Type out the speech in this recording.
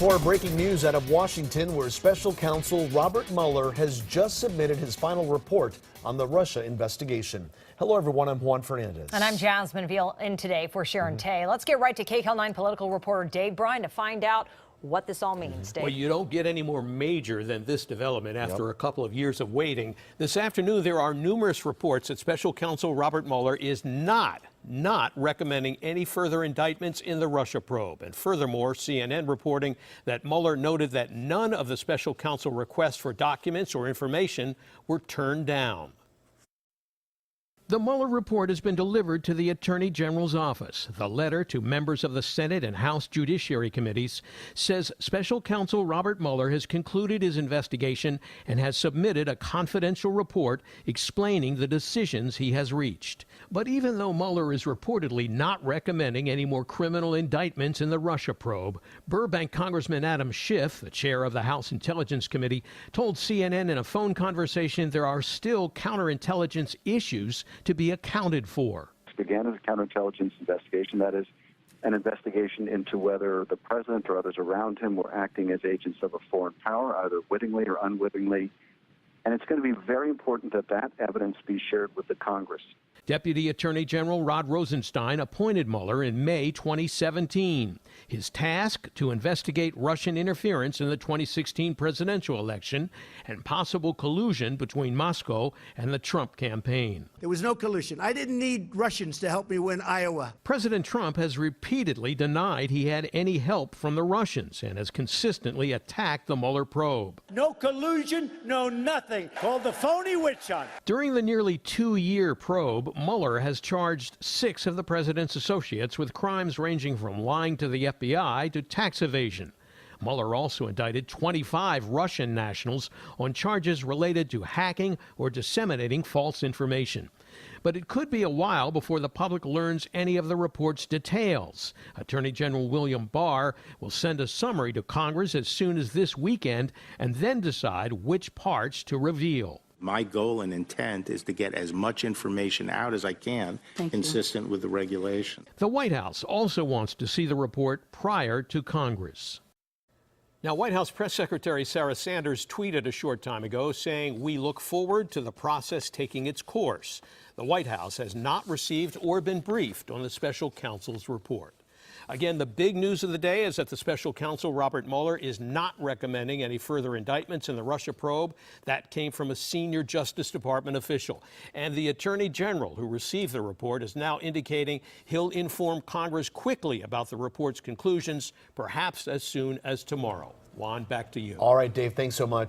For breaking news out of Washington, where special counsel Robert Mueller has just submitted his final report on the Russia investigation. Hello, everyone. I'm Juan Fernandez. And I'm Jasmine Veal in today for Sharon Tay. Let's get right to KCAL 9 political reporter Dave Bryan to find out what this all means. Dave. Well, you don't get any more major than this development after a couple of years of waiting. This afternoon, there are numerous reports that special counsel Robert Mueller is not recommending any further indictments in the Russia probe. And furthermore, CNN reporting that Mueller noted that none of the special counsel requests for documents or information were turned down. The Mueller report has been delivered to the Attorney General's office. The letter to members of the Senate and House Judiciary Committees says special counsel Robert Mueller has concluded his investigation and has submitted a confidential report explaining the decisions he has reached. But even though Mueller is reportedly not recommending any more criminal indictments in the Russia probe, Burbank Congressman Adam Schiff, the chair of the House Intelligence Committee, told CNN in a phone conversation there are still counterintelligence issues to be accounted for. It began as a counterintelligence investigation, that is, an investigation into whether the president or others around him were acting as agents of a foreign power, either wittingly or unwittingly. And it's going to be very important that that evidence be shared with the Congress. Deputy Attorney General Rod Rosenstein appointed Mueller in May 2017. His task to investigate Russian interference in the 2016 presidential election and possible collusion between Moscow and the Trump campaign. There was no collusion. I didn't need Russians to help me win Iowa. President Trump has repeatedly denied he had any help from the Russians and has consistently attacked the Mueller probe. No collusion, no nothing. Called the phony witch hunt. During the nearly two-year probe, Mueller has charged 6 of the president's associates with crimes ranging from lying to the FBI to tax evasion. Mueller also indicted 25 Russian nationals on charges related to hacking or disseminating false information. But it could be a while before the public learns any of the report's details. Attorney General William Barr will send a summary to Congress as soon as this weekend and then decide which parts to reveal. My goal and intent is to get as much information out as I can, consistent with the regulation. The White House also wants to see the report prior to Congress. Now, White House Press Secretary Sarah Sanders tweeted a short time ago saying, "We look forward to the process taking its course." The White House has not received or been briefed on the special counsel's report. Again, the big news of the day is that the special counsel Robert Mueller is not recommending any further indictments in the Russia probe. That came from a senior Justice Department official. And the Attorney General who received the report is now indicating he'll inform Congress quickly about the report's conclusions, perhaps as soon as tomorrow. Juan, back to you. All right, Dave, thanks so much.